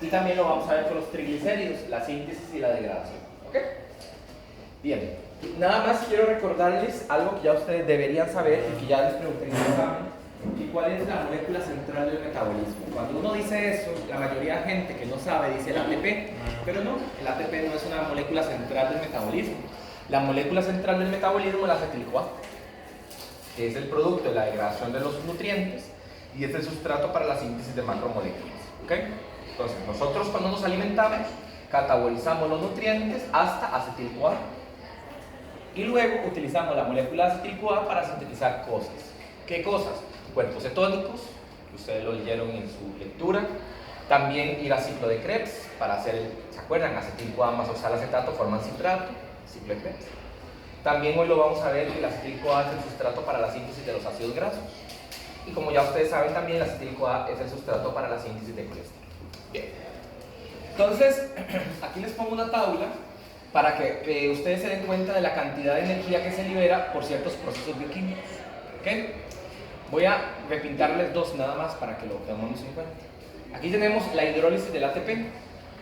Y también lo vamos a ver con los triglicéridos, la síntesis y la degradación. ¿Ok? Bien, nada más quiero recordarles algo que ya ustedes deberían saber y que ya les pregunté en el examen, y cuál es la molécula central del metabolismo. Cuando uno dice eso, la mayoría de gente que no sabe dice el ATP, pero no, el ATP no es una molécula central del metabolismo. La molécula central del metabolismo es la acetil-CoA, que es el producto de la degradación de los nutrientes y es el sustrato para la síntesis de macromoléculas. ¿Ok? Entonces, nosotros cuando nos alimentamos, catabolizamos los nutrientes hasta acetil-CoA y luego utilizamos la molécula de acetil-CoA para sintetizar cosas. ¿Qué cosas? Cuerpos cetónicos, que ustedes lo leyeron en su lectura. También ir a ciclo de Krebs para hacer, ¿se acuerdan? Acetil-CoA más oxalacetato forman citrato, ciclo de Krebs. También hoy lo vamos a ver que el acetil-CoA es el sustrato para la síntesis de los ácidos grasos. Y como ya ustedes saben también, el acetil-CoA es el sustrato para la síntesis de colesterol. Bien. Entonces, aquí les pongo una tabla para que ustedes se den cuenta de la cantidad de energía que se libera por ciertos procesos bioquímicos. ¿Ok? Voy a repintarles dos nada más para que lo tengamos en cuenta. Aquí tenemos la hidrólisis del ATP.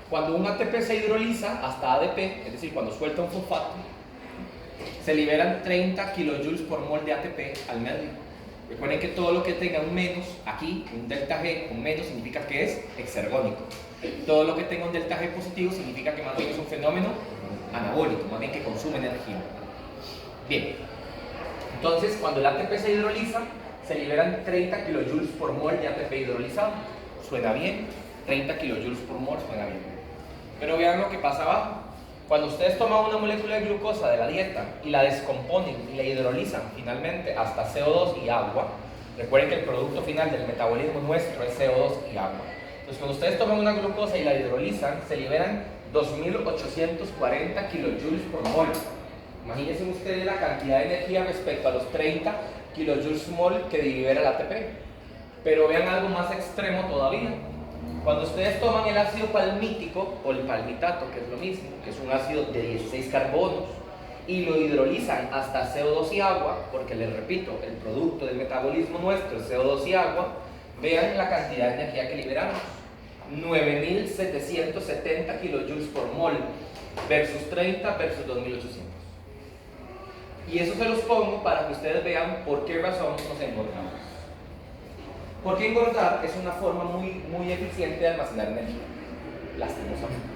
Cuando un ATP se hidroliza hasta ADP, es decir, cuando suelta un fosfato, se liberan 30 kilojoules por mol de ATP al medio. Recuerden que todo lo que tenga un menos aquí, un delta G con menos, significa que es exergónico. Todo lo que tenga un delta G positivo significa que más bien es un fenómeno anabólico, más bien que consume energía. Bien, entonces cuando el ATP se hidroliza, se liberan 30 kilojoules por mol de ATP hidrolizado. Suena bien, 30 kilojoules por mol suena bien. Pero vean lo que pasa abajo. Cuando ustedes toman una molécula de glucosa de la dieta y la descomponen y la hidrolizan finalmente hasta CO2 y agua, recuerden que el producto final del metabolismo nuestro es CO2 y agua. Entonces cuando ustedes toman una glucosa y la hidrolizan, se liberan 2.840 kilojoules por mol. Imagínense ustedes la cantidad de energía respecto a los 30 kilojoules mol que libera el ATP. Pero vean algo más extremo todavía. Cuando ustedes toman el ácido palmítico o el palmitato, que es lo mismo, que es un ácido de 16 carbonos, y lo hidrolizan hasta CO2 y agua, porque les repito, el producto del metabolismo nuestro es CO2 y agua, vean la cantidad de energía que liberamos. 9.770 kilojoules por mol versus 30 versus 2.800. Y eso se los pongo para que ustedes vean por qué razón nos engordamos. Porque engordar es una forma muy eficiente de almacenar energía, lastimosamente.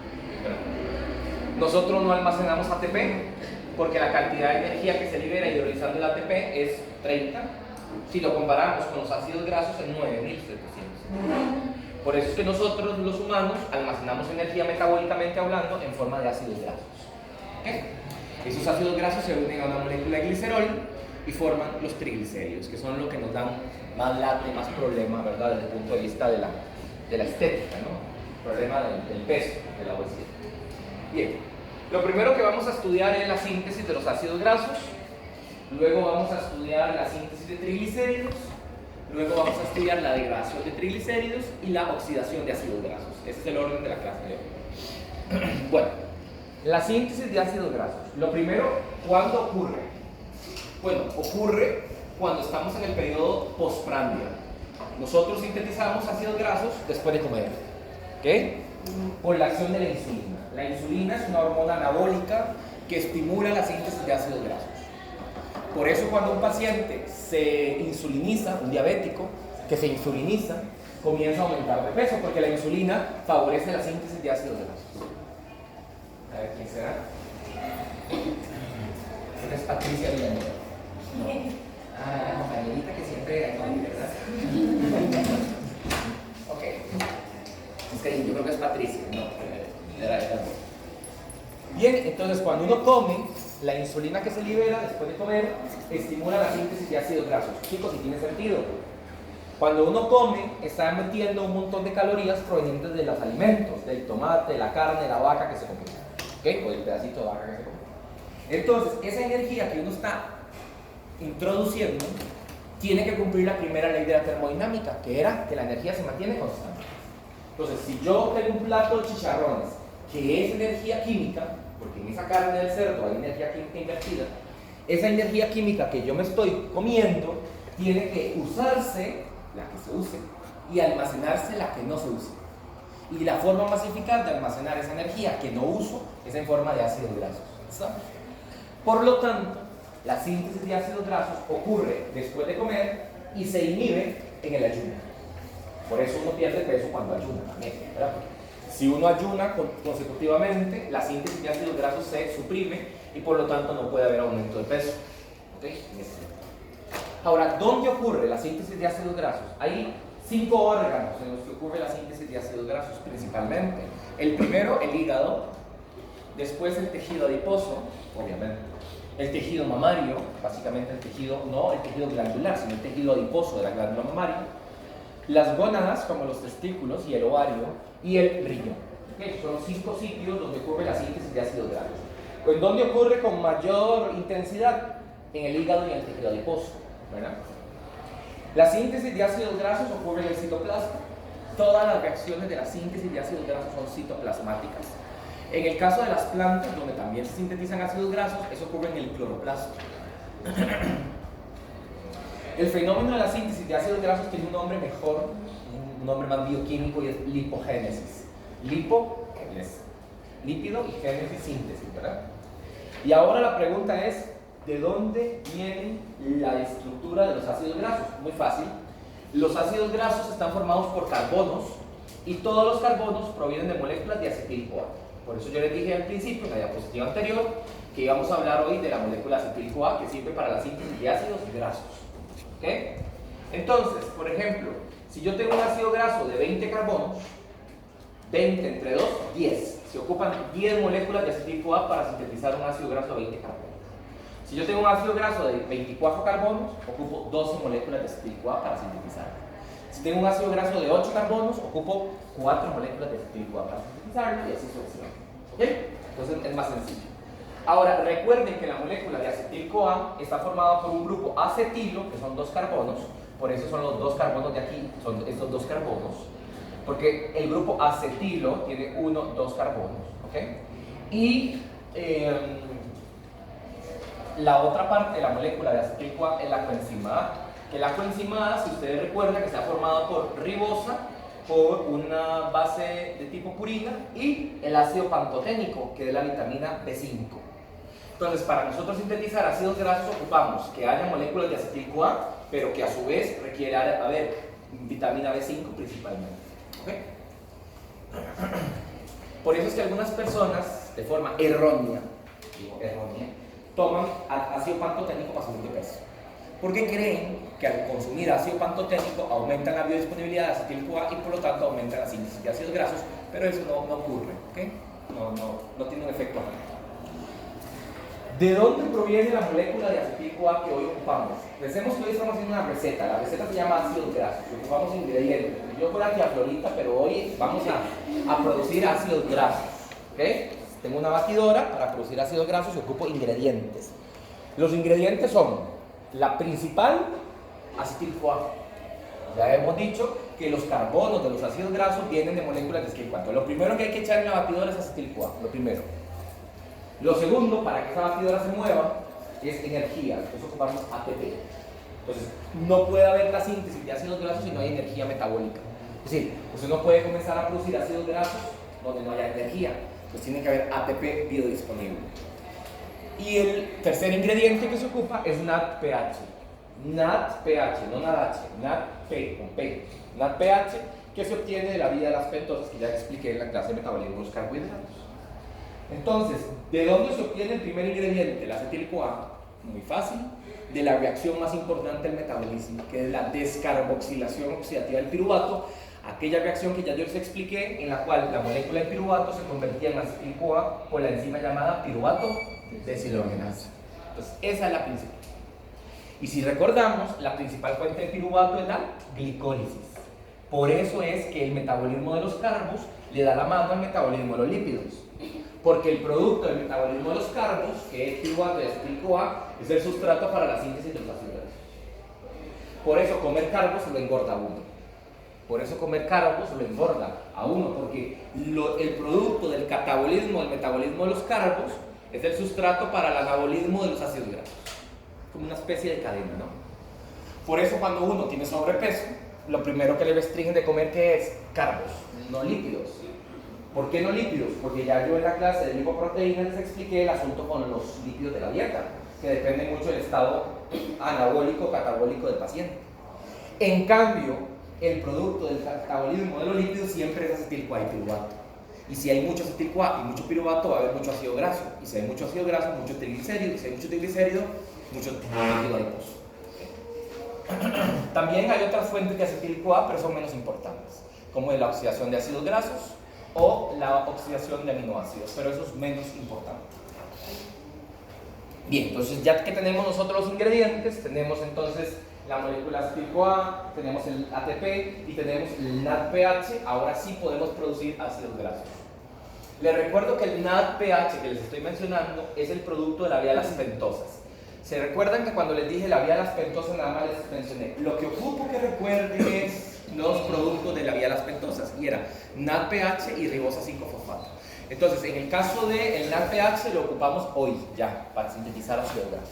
Nosotros no almacenamos ATP porque la cantidad de energía que se libera hidrolizando el ATP es 30. Si lo comparamos con los ácidos grasos es 9.700. Por eso es que nosotros los humanos almacenamos energía metabólicamente hablando en forma de ácidos grasos. ¿Okay? Esos ácidos grasos se unen a una molécula de glicerol y forman los triglicéridos, que son lo que nos dan más lata y más problema, ¿verdad? Desde el punto de vista de la estética, ¿no? Problema del peso, de la obesidad. Bien, lo primero que vamos a estudiar es la síntesis de los ácidos grasos, luego vamos a estudiar la síntesis de triglicéridos, luego vamos a estudiar la degradación de triglicéridos y la oxidación de ácidos grasos. Ese es el orden de la clase de hoy. Bueno, la síntesis de ácidos grasos. Lo primero, ¿cuándo ocurre? Bueno, ocurre cuando estamos en el periodo postprandial. Nosotros sintetizamos ácidos grasos después de comer. ¿Ok? Por la acción de la insulina. La insulina es una hormona anabólica que estimula la síntesis de ácidos grasos. Por eso cuando un paciente se insuliniza, un diabético que se insuliniza, comienza a aumentar de peso porque la insulina favorece la síntesis de ácidos grasos. A ver, ¿quién será? Esta es Patricia Villanueva. No. Ah, la compañerita que siempre hay, ¿verdad? Ok. Es que yo creo que es Patricia, no. Era. Bien, entonces cuando uno come, la insulina que se libera después de comer estimula la síntesis de ácidos grasos. Chicos, sí tiene sentido. Cuando uno come, está metiendo un montón de calorías provenientes de los alimentos, del tomate, la carne, la vaca que se come. ¿Ok? O del pedacito de vaca que se come. Entonces, esa energía que uno está introduciendo tiene que cumplir la primera ley de la termodinámica, que era que la energía se mantiene constante. Entonces, si yo tengo un plato de chicharrones que es energía química, porque en esa carne del cerdo hay energía química invertida, esa energía química que yo me estoy comiendo tiene que usarse la que se use y almacenarse la que no se use. Y la forma más eficaz de almacenar esa energía que no uso es en forma de ácidos grasos. ¿Está? Por lo tanto, la síntesis de ácidos grasos ocurre después de comer y se inhibe en el ayuno. Por eso uno pierde peso cuando ayuna también, ¿verdad? Si uno ayuna consecutivamente, la síntesis de ácidos grasos se suprime y por lo tanto no puede haber aumento de peso. ¿Okay? Ahora, ¿dónde ocurre la síntesis de ácidos grasos? Hay 5 órganos en los que ocurre la síntesis de ácidos grasos principalmente. El primero, el hígado, después el tejido adiposo, obviamente, el tejido mamario, básicamente el tejido, no el tejido glandular, sino el tejido adiposo de la glándula mamaria, las gónadas, como los testículos y el ovario, y el riñón. ¿Okay? Son los 5 sitios donde ocurre la síntesis de ácidos grasos. ¿En dónde ocurre con mayor intensidad? En el hígado y en el tejido adiposo, ¿verdad? La síntesis de ácidos grasos ocurre en el citoplasma. Todas las reacciones de la síntesis de ácidos grasos son citoplasmáticas. En el caso de las plantas, donde también se sintetizan ácidos grasos, eso ocurre en el cloroplasto. El fenómeno de la síntesis de ácidos grasos tiene un nombre mejor, un nombre más bioquímico, y es lipogénesis. Lipo es lípido y génesis síntesis, ¿verdad? Y ahora la pregunta es, ¿de dónde viene la estructura de los ácidos grasos? Muy fácil. Los ácidos grasos están formados por carbonos y todos los carbonos provienen de moléculas de acetil-CoA. Por eso yo les dije al principio, en la diapositiva anterior, que íbamos a hablar hoy de la molécula acetil-CoA que sirve para la síntesis de ácidos grasos. ¿Okay? Entonces, por ejemplo, si yo tengo un ácido graso de 20 carbonos, 20 entre 2, 10. Se ocupan 10 moléculas de acetil-CoA para sintetizar un ácido graso de 20 carbonos. Si yo tengo un ácido graso de 24 carbonos, ocupo 12 moléculas de acetil-CoA para sintetizar. Si tengo un ácido graso de 8 carbonos, ocupo 4 moléculas de acetil-CoA para sintetizarlo y así sucesivamente. ¿Okay? Entonces es más sencillo. Ahora, recuerden que la molécula de acetil-CoA está formada por un grupo acetilo, que son 2 carbonos, por eso son los 2 carbonos de aquí, son estos 2 carbonos, porque el grupo acetilo tiene 1, 2 carbonos, ¿okay? Y la otra parte de la molécula de acetil-CoA es la coenzima A, que la coenzima A, si ustedes recuerdan, que está formada por ribosa, por una base de tipo purina y el ácido pantoténico, que es la vitamina B5. Entonces, para nosotros sintetizar ácidos grasos ocupamos que haya moléculas de acetil-CoA, pero que a su vez requiere haber vitamina B5 principalmente. ¿Okay? Por eso es que algunas personas, de forma errónea, toman ácido pantoténico para subir de peso. Porque creen que al consumir ácido pantoténico aumentan la biodisponibilidad de acetil-CoA y por lo tanto aumentan la síntesis de ácidos grasos, pero eso no ocurre, ¿okay? No tiene un efecto. ¿De dónde proviene la molécula de acetil-CoA que hoy ocupamos? Pensemos que hoy estamos haciendo una receta, la receta se llama ácidos grasos, y ocupamos ingredientes. Yo por aquí a Florita, pero hoy vamos a producir ácidos grasos, ¿okay? Tengo una batidora para producir ácidos grasos y ocupo ingredientes. Los ingredientes son la principal, acetil-CoA. Ya hemos dicho que los carbonos de los ácidos grasos vienen de moléculas de acetil-CoA. Lo primero que hay que echar en la batidora es acetil-CoA, lo primero. Lo segundo, para que esa batidora se mueva, es energía. Entonces ocupamos ATP. Entonces, no puede haber la síntesis de ácidos grasos si no hay energía metabólica. Es decir, usted no puede comenzar a producir ácidos grasos donde no haya energía. Entonces tiene que haber ATP biodisponible. Y el tercer ingrediente que se ocupa es NADPH. NADPH, no NADH, NADP con P. NADPH, que se obtiene de la vida de las pentosas, que ya expliqué en la clase de metabolismo de los carbohidratos. Entonces, ¿de dónde se obtiene el primer ingrediente, el acetil-CoA? Muy fácil, de la reacción más importante del metabolismo, que es la descarboxilación oxidativa del piruvato, aquella reacción que ya yo les expliqué, en la cual la molécula de piruvato se convertía en acetil-CoA por la enzima llamada piruvato deshidrogenasa. Entonces, esa es la principal. Y si recordamos, la principal fuente de piruvato es la glicólisis. Por eso es que el metabolismo de los carbos le da la mano al metabolismo de los lípidos. Porque el producto del metabolismo de los carbos, que es piruvato y acetil-CoA, es el sustrato para la síntesis de los ácidos grasos. Por eso comer carbos lo engorda a uno. Por eso comer carbos lo engorda a uno, porque el producto del catabolismo, del metabolismo de los carbos, es el sustrato para el anabolismo de los ácidos grasos. Como una especie de cadena, ¿no? Por eso cuando uno tiene sobrepeso, lo primero que le restringen de comer, ¿qué es? carbos, no lípidos. ¿Por qué no lípidos? Porque ya yo en la clase de lipoproteínas les expliqué el asunto con los lípidos de la dieta, que depende mucho del estado anabólico o catabólico del paciente. En cambio, el producto del catabolismo de los lípidos siempre es acetil-CoA y piruvato. Y si hay mucho acetil-CoA y mucho piruvato, va a haber mucho ácido graso. Y si hay mucho ácido graso, mucho triglicérido. Y si hay mucho triglicérido, mucho lípido adiposo. También hay otras fuentes de acetil-CoA, pero son menos importantes, como la oxidación de ácidos grasos o la oxidación de aminoácidos, pero eso es menos importante. Bien, entonces ya que tenemos nosotros los ingredientes, tenemos entonces la molécula acetil-CoA, tenemos el ATP y tenemos el NADPH, ahora sí podemos producir ácidos grasos. Les recuerdo que el NADPH que les estoy mencionando es el producto de la vía de las pentosas. ¿Se recuerdan que cuando les dije la vía de las pentosas nada más les mencioné? Lo que ocupo que recuerden es los productos de la vía de las pentosas, y era NADPH y ribosa 5-fosfato. Entonces, en el caso del NADPH lo ocupamos hoy ya para sintetizar ácidos grasos.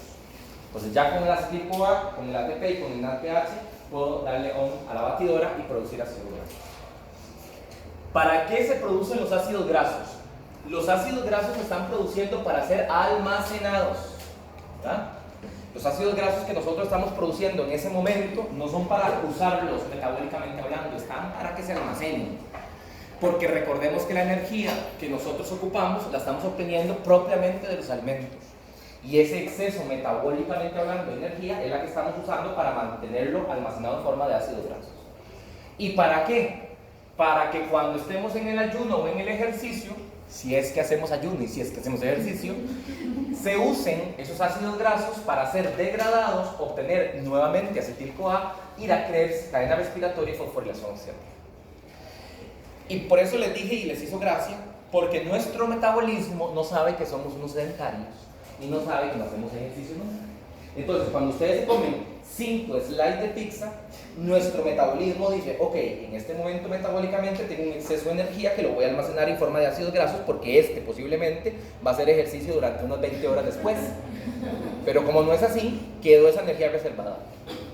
Entonces ya con el acetil-CoA, con el ATP y con el NADPH puedo darle on a la batidora y producir ácidos grasos. ¿Para qué se producen los ácidos grasos? Los ácidos grasos se están produciendo para ser almacenados, ¿verdad? Los ácidos grasos que nosotros estamos produciendo en ese momento no son para usarlos metabólicamente hablando, están para que se almacenen. Porque recordemos que la energía que nosotros ocupamos la estamos obteniendo propiamente de los alimentos. Y ese exceso metabólicamente hablando de energía es la que estamos usando para mantenerlo almacenado en forma de ácidos grasos. ¿Y para qué? Para que cuando estemos en el ayuno o en el ejercicio, si es que hacemos ayuno y si es que hacemos ejercicio, se usen esos ácidos grasos para ser degradados, obtener nuevamente acetil-CoA y la Krebs, cadena respiratoria y fosforilación oxidativa. Y por eso les dije y les hizo gracia, porque nuestro metabolismo no sabe que somos unos sedentarios y no sabe que no hacemos ejercicio nunca. Entonces, cuando ustedes se comen 5 slices de pizza, nuestro metabolismo dice, ok, en este momento metabólicamente tengo un exceso de energía que lo voy a almacenar en forma de ácidos grasos porque posiblemente va a hacer ejercicio durante unas 20 horas después. Pero como no es así, quedó esa energía reservada.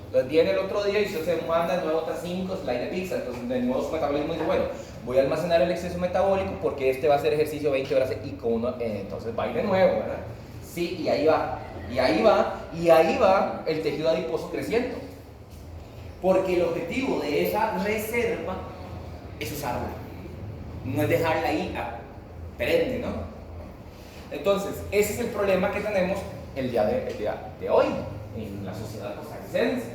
Entonces viene el otro día y usted se manda de nuevo otras 5 slices de pizza, entonces de nuevo su metabolismo dice, bueno, voy a almacenar el exceso metabólico porque va a hacer ejercicio 20 horas y como entonces va a ir de nuevo, ¿verdad? Sí, y ahí va. Y ahí va el tejido adiposo creciendo. Porque el objetivo de esa reserva es usarla. No es dejarla ahí perenne, ¿no? Entonces, ese es el problema que tenemos el día de hoy en la sociedad costarricense.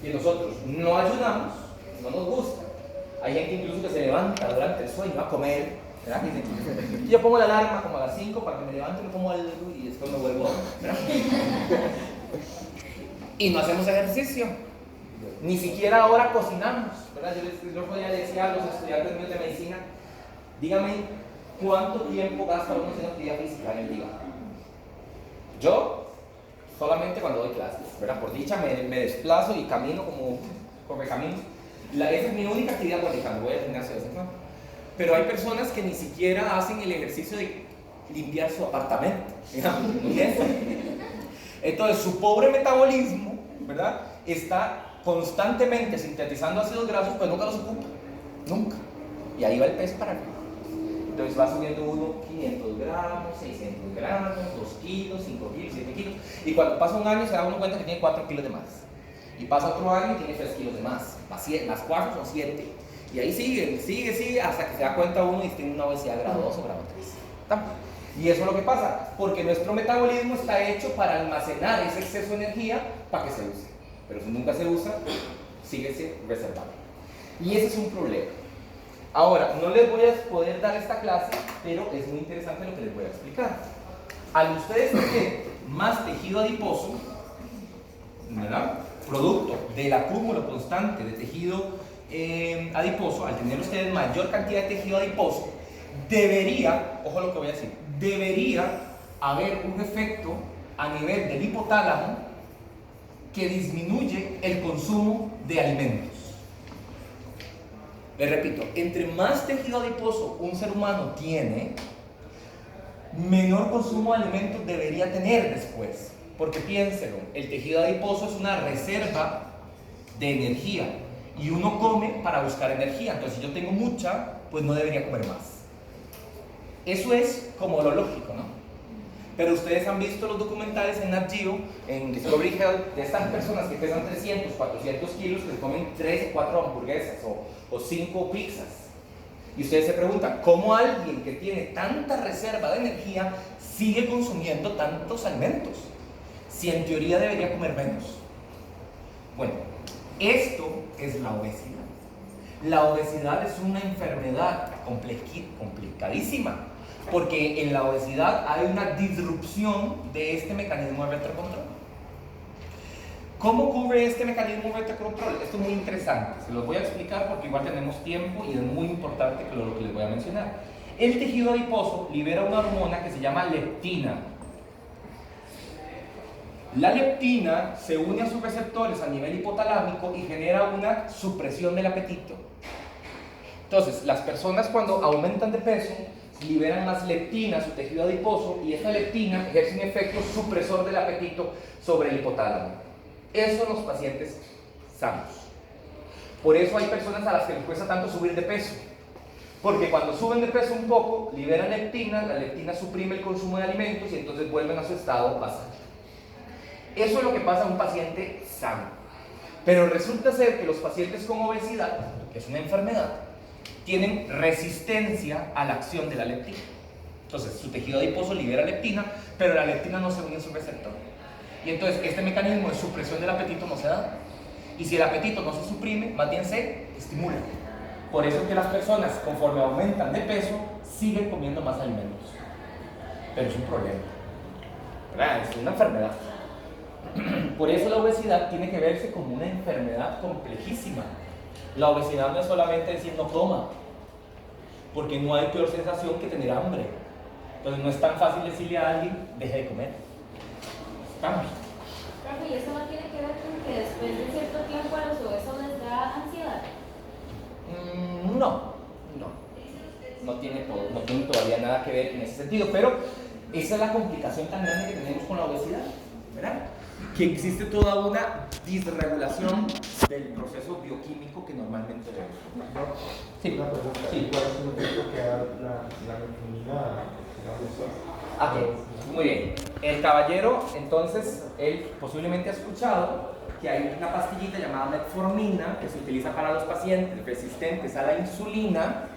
Que nosotros no ayunamos, no nos gusta. Hay gente incluso que se levanta durante el sueño a comer, ¿verdad? Yo pongo la alarma como a las 5 para que me levante, me como algo y después me vuelvo a dormir, ¿verdad? Y no hacemos ejercicio, ni siquiera ahora cocinamos, ¿verdad? Yo podía decir a los estudiantes míos de medicina, dígame cuánto tiempo gasta uno haciendo actividad física en el día. Yo solamente cuando doy clases, ¿verdad? Por dicha me desplazo y camino como camino. Esa es mi única actividad cuando voy al gimnasio de vez en cuando. Pero hay personas que ni siquiera hacen el ejercicio de limpiar su apartamento, digamos. Entonces su pobre metabolismo, ¿verdad? Está constantemente sintetizando ácidos grasos, pues nunca los ocupa, nunca. Y ahí va el peso para arriba. Entonces va subiendo uno 500 gramos, 600 gramos, 2 kilos, 5 kilos, 7 kilos. Y cuando pasa un año se da uno cuenta que tiene 4 kilos de más. Y pasa otro año y tiene 3 kilos de más. Más 4 son 7. Y ahí sigue, hasta que se da cuenta uno y tiene una obesidad grado 2 o grado 3. Y eso es lo que pasa, porque nuestro metabolismo está hecho para almacenar ese exceso de energía para que se use. Pero si nunca se usa, sigue reservado. Y ese es un problema. Ahora, no les voy a poder dar esta clase, pero es muy interesante lo que les voy a explicar. Al ustedes tener más tejido adiposo, ¿verdad? Producto del acúmulo constante de tejido adiposo, al tener ustedes mayor cantidad de tejido adiposo, debería, ojo lo que voy a decir, debería haber un efecto a nivel del hipotálamo que disminuye el consumo de alimentos. Les repito, entre más tejido adiposo un ser humano tiene, menor consumo de alimentos debería tener después. Porque piénselo, el tejido adiposo es una reserva de energía Y uno come para buscar energía. Entonces, si yo tengo mucha, pues no debería comer más. Eso es como lo lógico, ¿no? Pero ustedes han visto los documentales en Nat Geo, en Discovery Health, de estas personas que pesan 300, 400 kilos, que comen 3 o 4 hamburguesas o 5 pizzas. Y ustedes se preguntan, ¿cómo alguien que tiene tanta reserva de energía sigue consumiendo tantos alimentos? Si en teoría debería comer menos. Bueno, esto es la obesidad. La obesidad es una enfermedad complicadísima, porque en la obesidad hay una disrupción de este mecanismo de retrocontrol. ¿Cómo ocurre este mecanismo de retrocontrol? Esto es muy interesante, se los voy a explicar porque igual tenemos tiempo y es muy importante lo que les voy a mencionar. El tejido adiposo libera una hormona que se llama leptina. La leptina se une a sus receptores a nivel hipotalámico y genera una supresión del apetito. Entonces, las personas cuando aumentan de peso liberan más leptina a su tejido adiposo y esta leptina ejerce un efecto supresor del apetito sobre el hipotálamo. Eso en los pacientes sanos. Por eso hay personas a las que les cuesta tanto subir de peso. Porque cuando suben de peso un poco, liberan leptina, la leptina suprime el consumo de alimentos y entonces vuelven a su estado basal. Eso es lo que pasa a un paciente sano. Pero resulta ser que los pacientes con obesidad, que es una enfermedad, tienen resistencia a la acción de la leptina. Entonces, su tejido adiposo libera leptina, pero la leptina no se une a su receptor. Y entonces, este mecanismo de supresión del apetito no se da. Y si el apetito no se suprime, más bien se estimula. Por eso es que las personas, conforme aumentan de peso, siguen comiendo más alimentos. Pero es un problema, ¿verdad? Es una enfermedad. Por eso la obesidad tiene que verse como una enfermedad complejísima. La obesidad no es solamente decir no coma, porque no hay peor sensación que tener hambre. Entonces no es tan fácil decirle a alguien, deje de comer. Vamos. Profe, ¿y eso no tiene que ver con que después de cierto tiempo a los obesos les da ansiedad? No tiene todavía nada que ver en ese sentido, pero esa es la complicación tan grande que tenemos con la obesidad, ¿verdad? Que existe toda una disregulación del proceso bioquímico que normalmente vemos. Sí, una pregunta. sí. ¿Cuál es el efecto que da la metformina? Muy bien. El caballero, entonces, él posiblemente ha escuchado que hay una pastillita llamada metformina que se utiliza para los pacientes resistentes a la insulina,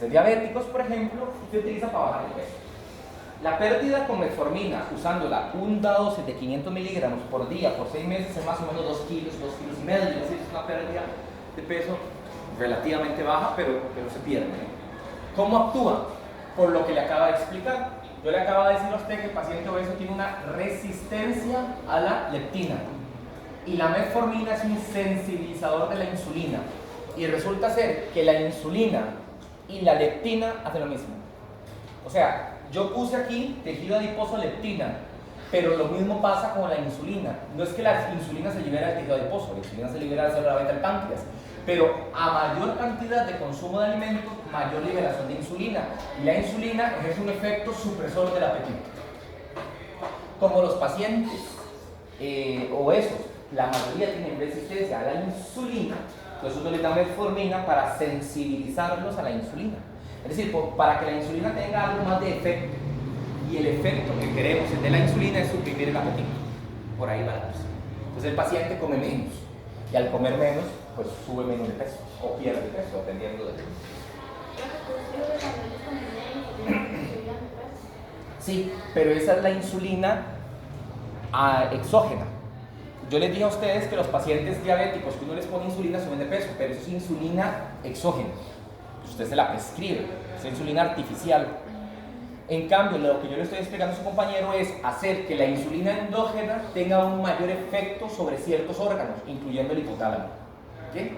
diabéticos, por ejemplo, se utiliza para bajar de peso. La pérdida con metformina, usándola una dosis de 500 miligramos por día por 6 meses, es más o menos 2 kilos, 2 kilos y medio. Es decir, es una pérdida de peso relativamente baja, pero se pierde. ¿Cómo actúa? Por lo que le acaba de explicar. Yo le acabo de decir a usted que el paciente obeso tiene una resistencia a la leptina. Y la metformina es un sensibilizador de la insulina. Y resulta ser que la insulina y la leptina hacen lo mismo. O sea, yo puse aquí tejido adiposo leptina, pero lo mismo pasa con la insulina. No es que la insulina se libera del tejido adiposo, la insulina se libera de la beta del páncreas. Pero a mayor cantidad de consumo de alimentos, mayor liberación de insulina. Y la insulina ejerce un efecto supresor del apetito. Como los pacientes obesos, la mayoría tienen resistencia a la insulina, entonces uno les da metformina para sensibilizarlos a la insulina. Es decir, para que la insulina tenga algo más de efecto. Y el efecto que queremos de la insulina es suprimir el apetito. Por ahí va la cosa. Entonces el paciente come menos. Y al comer menos, pues sube menos de peso. O pierde peso, dependiendo de... Sí, pero esa es la insulina exógena. Yo les dije a ustedes que los pacientes diabéticos que uno les pone insulina suben de peso, pero eso es insulina exógena. Usted se la prescribe, es insulina artificial. En cambio, lo que yo le estoy explicando a su compañero es hacer que la insulina endógena tenga un mayor efecto sobre ciertos órganos, incluyendo el hipotálamo. ¿Sí?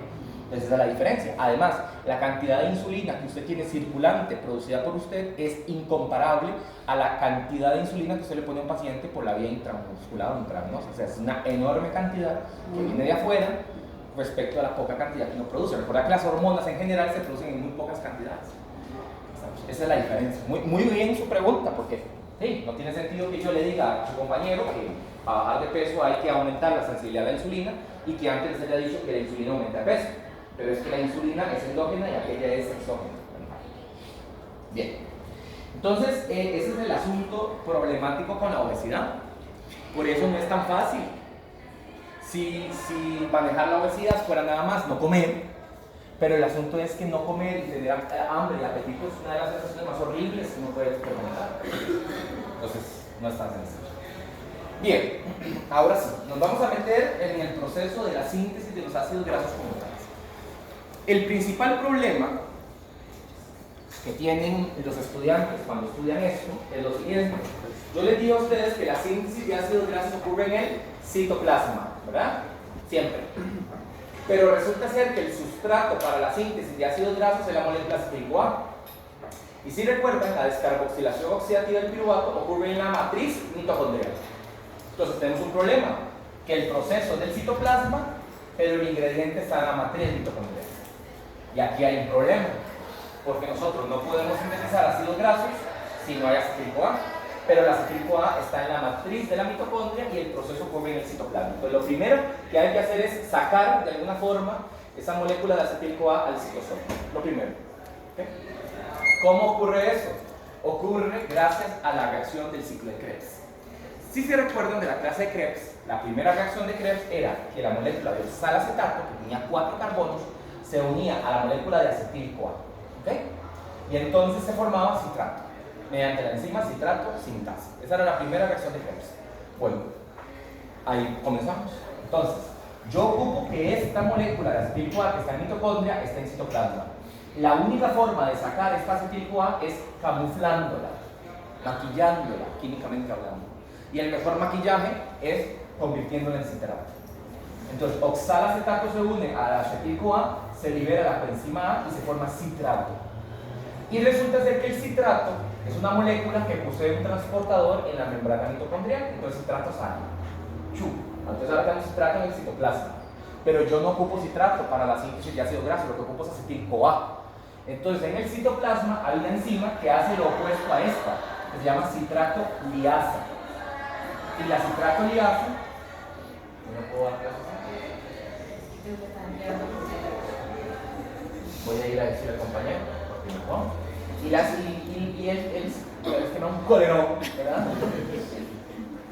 Esa es la diferencia. Además, la cantidad de insulina que usted tiene circulante producida por usted es incomparable a la cantidad de insulina que usted le pone a un paciente por la vía intramuscular o intravenosa. O sea, es una enorme cantidad que viene de afuera respecto a la poca cantidad que uno produce. Recuerda que las hormonas en general se producen en muy pocas cantidades. Esa es la diferencia. Muy bien su pregunta, porque Sí, no tiene sentido que yo le diga a su compañero que para bajar de peso hay que aumentar la sensibilidad a la insulina y que antes les haya dicho que la insulina aumenta de peso. Pero es que la insulina es endógena y aquella es exógena. Bien. Entonces, ese es el asunto problemático con la obesidad. Por eso no es tan fácil. Si manejar la obesidad fuera nada más no comer, pero el asunto es que no comer y tener hambre y apetito es una de las sensaciones más horribles que uno puede experimentar. Entonces, no es tan sencillo. Bien, ahora sí, nos vamos a meter en el proceso de la síntesis de los ácidos grasos comunitarios. El principal problema que tienen los estudiantes cuando estudian esto es lo siguiente. Yo les digo a ustedes que la síntesis de ácidos grasos ocurre en el citoplasma, ¿verdad? Siempre. Pero resulta ser que el sustrato para la síntesis de ácidos grasos es la molécula acetil-CoA. Y si recuerdan, la descarboxilación oxidativa del piruvato ocurre en la matriz mitocondrial. Entonces tenemos un problema, que el proceso es del citoplasma, pero el ingrediente está en la matriz mitocondrial. Y aquí hay un problema, porque nosotros no podemos sintetizar ácidos grasos si no hay acetil-CoA, pero la acetil-CoA está en la matriz de la mitocondria y el proceso ocurre en el citoplasma. Entonces lo primero que hay que hacer es sacar de alguna forma esa molécula de acetil-CoA al citosol. Lo primero. ¿Okay? ¿Cómo ocurre eso? Ocurre gracias a la reacción del ciclo de Krebs. Si se recuerdan de la clase de Krebs, la primera reacción de Krebs era que la molécula de oxalacetato, que tenía 4 carbonos, se unía a la molécula de acetil-CoA. ¿Okay? Y entonces se formaba citrato, mediante la enzima citrato sintasa. Esa era la primera reacción de Krebs. Bueno, ahí comenzamos. Entonces, yo ocupo que esta molécula de acetil-CoA que está en mitocondria esté en citoplasma. La única forma de sacar esta acetil-CoA es camuflándola, maquillándola, químicamente hablando. Y el mejor maquillaje es convirtiéndola en citrato. Entonces, oxalacetato se une a la acetil-CoA, se libera la coenzima A y se forma citrato. Y resulta ser que el citrato es una molécula que posee un transportador en la membrana mitocondrial, entonces citrato sale. Entonces ahora tenemos citrato en el citoplasma. Pero yo no ocupo citrato para la síntesis de ácido graso, lo que ocupo es acetil-CoA. Entonces en el citoplasma hay una enzima que hace lo opuesto a esta, que se llama citrato liasa. Y la citrato liasa, no puedo dar clases. Voy a ir a decirle al compañero, porque no puedo. Y él es que no es un colerón, ¿verdad?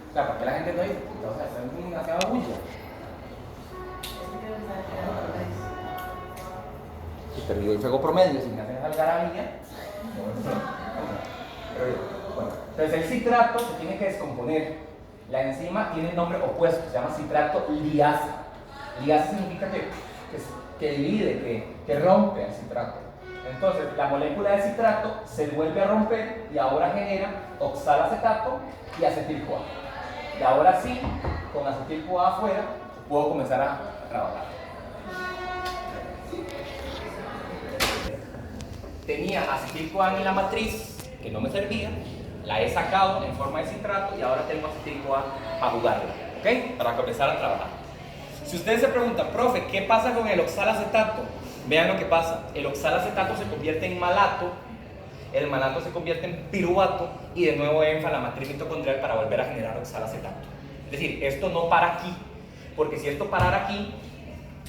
O sea, para que la gente no dice, o sea, está en una demasiada bulla. Pero yo juego promedio, si me hacen algarabía, bueno, entonces el citrato se tiene que descomponer. La enzima tiene el nombre opuesto, se llama citrato liasa. Liasa significa que divide, que rompe el citrato. Entonces la molécula de citrato se vuelve a romper y ahora genera oxalacetato y acetil-CoA. Y ahora sí, con acetil-CoA afuera, puedo comenzar a trabajar. Tenía acetil-CoA en la matriz, que no me servía, la he sacado en forma de citrato y ahora tengo acetil-CoA para jugarla, ¿ok? Para comenzar a trabajar. Si ustedes se preguntan, profe, ¿qué pasa con el oxalacetato? Vean lo que pasa. El oxalacetato se convierte en malato, el malato se convierte en piruvato y de nuevo entra la matriz mitocondrial para volver a generar oxalacetato. Es decir, esto no para aquí, porque si esto parara aquí,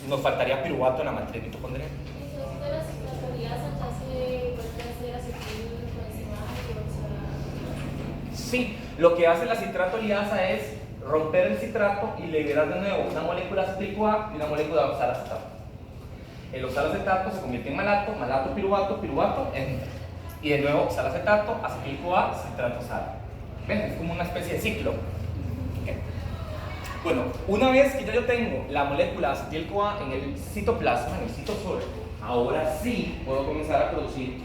nos faltaría piruvato en la matriz mitocondrial. Sí, lo que hace la citrato liasa es romper el citrato y liberar de nuevo una molécula acetil-CoA y una molécula de oxalacetato. El oxalacetato se convierte en malato, malato, piruvato, piruvato, entra. Y de nuevo oxalacetato, acetil-CoA, citrato sale. ¿Ven? Es como una especie de ciclo. ¿Okay? Bueno, una vez que yo tengo la molécula de acetil-CoA en el citoplasma, en el citosol, ahora sí puedo comenzar a producir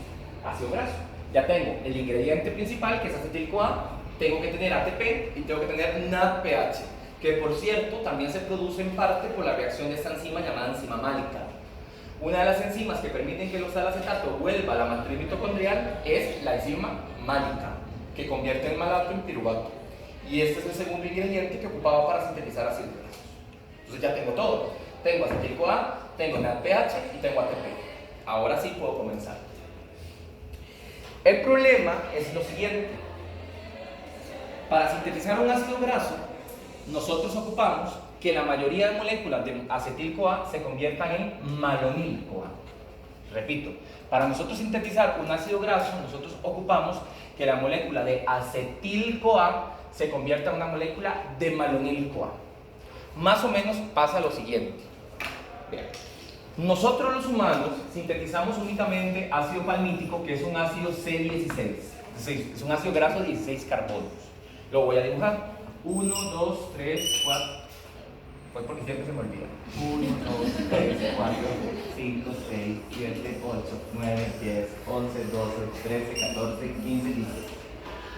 ácido graso. Ya tengo el ingrediente principal, que es acetil-CoA, tengo que tener ATP y tengo que tener NADPH, que por cierto también se produce en parte por la reacción de esta enzima llamada enzima málica. Una de las enzimas que permiten que el oxalacetato vuelva a la matriz mitocondrial es la enzima málica, que convierte el malato en piruvato. Y este es el segundo ingrediente que ocupaba para sintetizar ácidos grasos. Entonces ya tengo todo. Tengo acetil-CoA, tengo NADPH y tengo ATP. Ahora sí puedo comenzar. El problema es lo siguiente. Para sintetizar un ácido graso, nosotros ocupamos que la mayoría de moléculas de acetil-CoA se conviertan en malonil-CoA. Repito, para nosotros sintetizar un ácido graso, nosotros ocupamos que la molécula de acetil-CoA se convierta en una molécula de malonil-CoA. Más o menos pasa lo siguiente. Bien. Nosotros los humanos sintetizamos únicamente ácido palmítico, que es un ácido C16. Es un ácido graso de 16 carbonos. Lo voy a dibujar. 1, 2, 3, 4. Pues porque siempre se me olvida. 1, 2, 3, 4, 5, 6, 7, 8, 9, 10, 11, 12, 13, 14, 15, 16.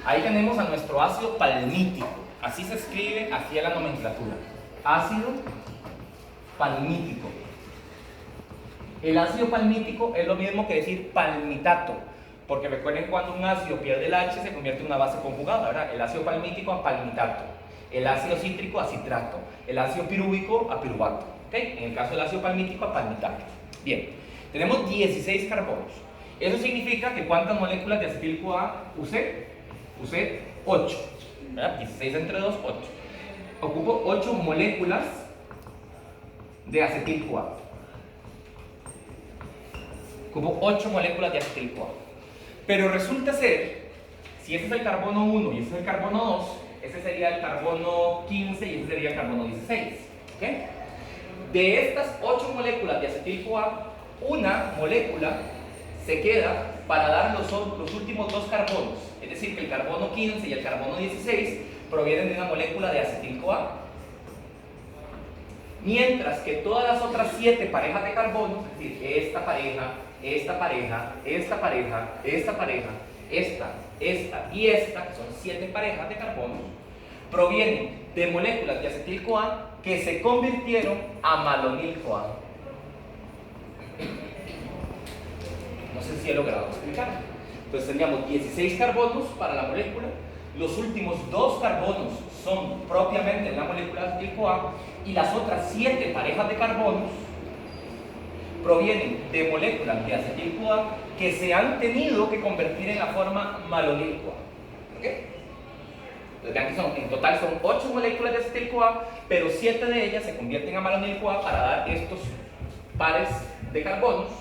Ahí tenemos a nuestro ácido palmítico. Así se escribe, así es la nomenclatura. Ácido palmítico. El ácido palmítico es lo mismo que decir palmitato, porque recuerden cuando un ácido pierde el H se convierte en una base conjugada, ¿verdad? El ácido palmítico a palmitato, el ácido cítrico a citrato, el ácido pirúvico a piruvato, ¿ok? En el caso del ácido palmítico a palmitato. Bien, tenemos 16 carbonos. Eso significa que ¿cuántas moléculas de acetil-CoA usé? Usé 8, ¿verdad? 16 entre 2, 8. Ocupo 8 moléculas de acetil-CoA. Ocupo 8 moléculas de acetil-CoA. Pero resulta ser, si ese es el carbono 1 y ese es el carbono 2, ese sería el carbono 15 y ese sería el carbono 16. ¿Okay? De estas 8 moléculas de acetil-CoA, una molécula se queda para dar los últimos 2 carbonos. Es decir, que el carbono 15 y el carbono 16 provienen de una molécula de acetil-CoA. Mientras que todas las otras 7 parejas de carbonos, es decir, esta pareja, esta pareja, esta pareja, esta pareja, esta y esta, que son 7 parejas de carbonos, provienen de moléculas de acetil-CoA que se convirtieron a malonil-CoA. No sé si he logrado explicar. Entonces tendríamos 16 carbonos para la molécula, los últimos 2 carbonos son propiamente la molécula de acetil-CoA y las otras 7 parejas de carbonos provienen de moléculas de acetil-CoA que se han tenido que convertir en la forma malonil-CoA. ¿Okay? Entonces vean que en total son 8 moléculas de acetil-CoA, pero 7 de ellas se convierten a malonil-CoA para dar estos pares de carbonos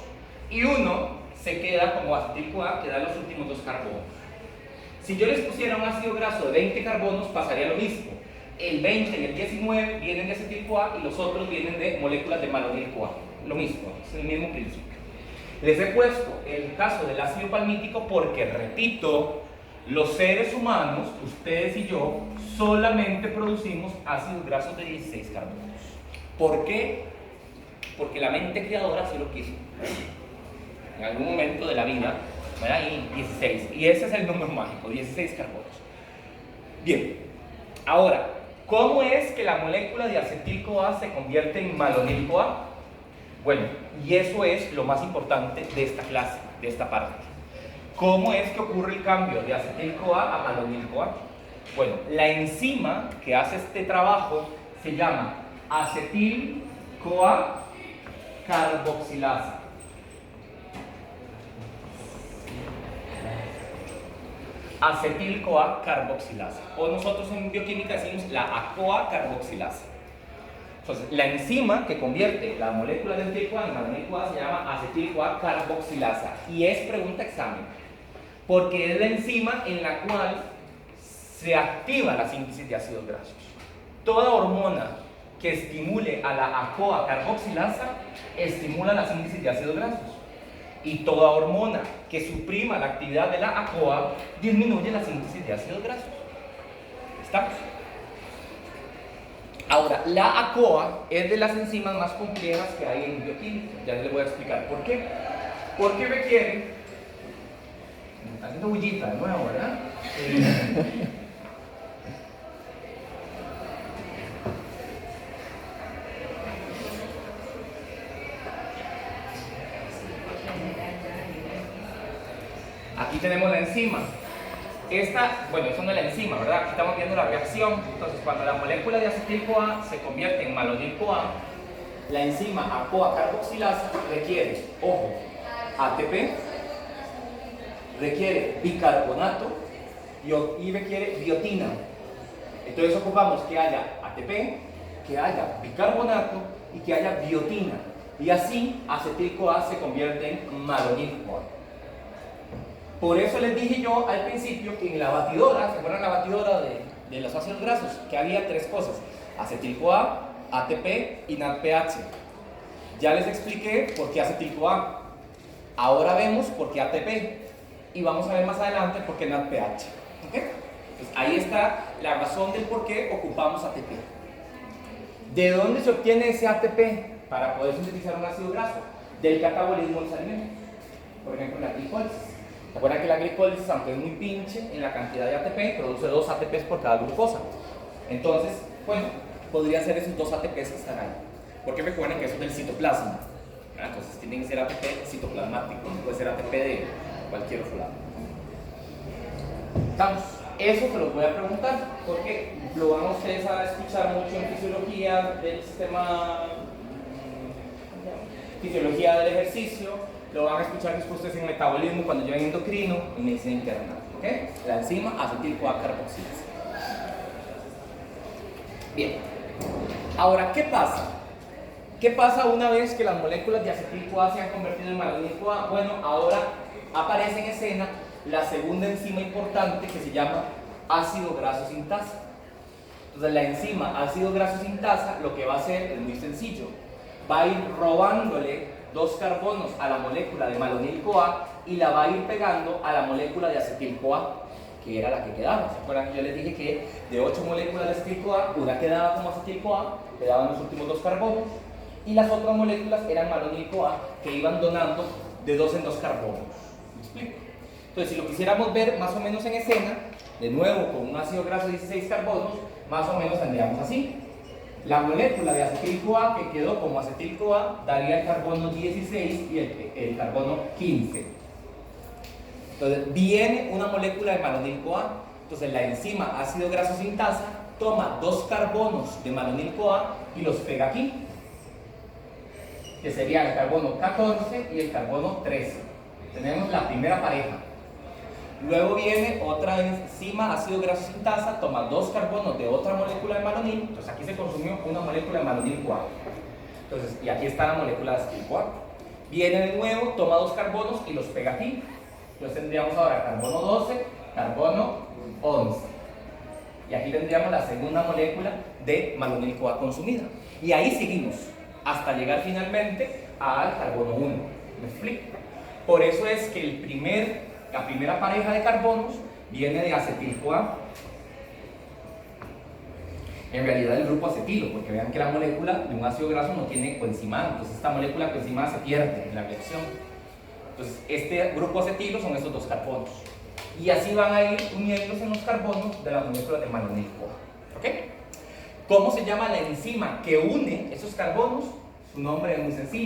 y uno se queda como acetil-CoA que da los últimos 2 carbonos. Si yo les pusiera un ácido graso de 20 carbonos pasaría lo mismo. El 20 y el 19 vienen de acetil-CoA y los otros vienen de moléculas de malonil-CoA. Lo mismo, es el mismo principio. Les he puesto el caso del ácido palmítico porque, repito, los seres humanos, ustedes y yo, solamente producimos ácidos grasos de 16 carbonos. ¿Por qué? Porque la mente creadora así lo quiso. En algún momento de la vida, ¿verdad? Y 16. Y ese es el número mágico, 16 carbonos. Bien, ahora, ¿cómo es que la molécula de acetil-CoA se convierte en malonil-CoA? Bueno, y eso es lo más importante de esta clase, de esta parte. ¿Cómo es que ocurre el cambio de acetil-CoA a malonil-CoA? Bueno, la enzima que hace este trabajo se llama acetil-CoA carboxilasa. Acetil-CoA carboxilasa. O nosotros en bioquímica decimos la ACoA carboxilasa. Entonces, la enzima que convierte la molécula de acetil-CoA en malonil-CoA se llama acetil-CoA carboxilasa. Y es pregunta examen, porque es la enzima en la cual se activa la síntesis de ácidos grasos. Toda hormona que estimule a la ACoA carboxilasa estimula la síntesis de ácidos grasos. Y toda hormona que suprima la actividad de la ACoA disminuye la síntesis de ácidos grasos. ¿Estamos? Ahora, la ACoA es de las enzimas más complejas que hay en bioquímica. Ya les voy a explicar por qué. Porque requiere, haciendo bullita de nuevo, ¿verdad? Aquí tenemos la enzima. Esta, bueno, eso no es la enzima, ¿verdad? Aquí estamos viendo la reacción. Entonces, cuando la molécula de acetil-CoA se convierte en malonil-CoA, la enzima ACoA carboxilasa requiere, ojo, ATP, requiere bicarbonato y requiere biotina. Entonces ocupamos que haya ATP, que haya bicarbonato y que haya biotina. Y así acetil-CoA se convierte en malonil-CoA. Por eso les dije yo al principio que en la batidora, ¿se acuerdan la batidora de los ácidos grasos? Que había tres cosas: acetil-CoA, ATP y NADPH. Ya les expliqué por qué acetil-CoA. Ahora vemos por qué ATP. Y vamos a ver más adelante por qué NADPH. ¿Okay? Entonces, ahí está la razón del por qué ocupamos ATP. ¿De dónde se obtiene ese ATP para poder sintetizar un ácido graso? Del catabolismo de los alimentos. Por ejemplo, la glicólisis. ¿Se acuerdan que la glicólisis, aunque es muy pinche en la cantidad de ATP, produce 2 ATPs por cada glucosa? Entonces, bueno, podría ser esos 2 ATPs que están ahí. Porque recuerden que eso es del citoplasma. Entonces tienen que ser ATP citoplasmático, no puede ser ATP de cualquier otro lado. ¿Estamos? Eso se los voy a preguntar porque lo van ustedes a escuchar mucho en fisiología del sistema, fisiología del ejercicio, lo van a escuchar después ustedes en metabolismo cuando lleven endocrino y medicina interna. ¿Okay? La enzima acetil-CoA carboxilasa. Bien. Ahora, ¿qué pasa? ¿Qué pasa una vez que las moléculas de acetil-CoA se han convertido en malonil-CoA? Bueno, ahora aparece en escena la segunda enzima importante que se llama ácido graso sintasa. Entonces la enzima ácido graso sintasa lo que va a hacer es muy sencillo. Va a ir robándole 2 carbonos a la molécula de malonil-CoA y la va a ir pegando a la molécula de acetil-CoA, que era la que quedaba. ¿Se acuerdan que yo les dije que de 8 moléculas de acetil-CoA, una quedaba como acetil-CoA, quedaban los últimos 2 carbonos, y las otras moléculas eran malonil-CoA que iban donando de 2 en 2 carbonos. ¿Me explico? Entonces, si lo quisiéramos ver más o menos en escena, de nuevo con un ácido graso de 16 carbonos, más o menos tendríamos así. La molécula de acetil-CoA que quedó como acetil-CoA daría el carbono 16 y el carbono 15. Entonces, viene una molécula de malonil-CoA. Entonces, la enzima ácido graso sintasa toma 2 carbonos de malonil-CoA y los pega aquí, que sería el carbono 14 y el carbono 13. Tenemos la primera pareja. Luego viene otra enzima ácido graso sintasa, toma 2 carbonos de otra molécula de malonil. Entonces aquí se consumió una molécula de malonil-CoA. Entonces, y aquí está la molécula de acetil-CoA. Viene de nuevo, toma 2 carbonos y los pega aquí. Entonces tendríamos ahora carbono 12, carbono 11. Y aquí tendríamos la segunda molécula de malonil-CoA consumida. Y ahí seguimos hasta llegar finalmente al carbono 1. ¿Me explico? Por eso es que la primera pareja de carbonos viene de acetil-CoA. En realidad el grupo acetilo, porque vean que la molécula de un ácido graso no tiene coenzimado, entonces esta molécula coenzimada se pierde en la reacción. Entonces este grupo acetilo son estos 2 carbonos. Y así van a ir uniéndose en los carbonos de la molécula de malonil-CoA. ¿Ok? ¿Cómo se llama la enzima que une esos carbonos? Su nombre es muy sencillo.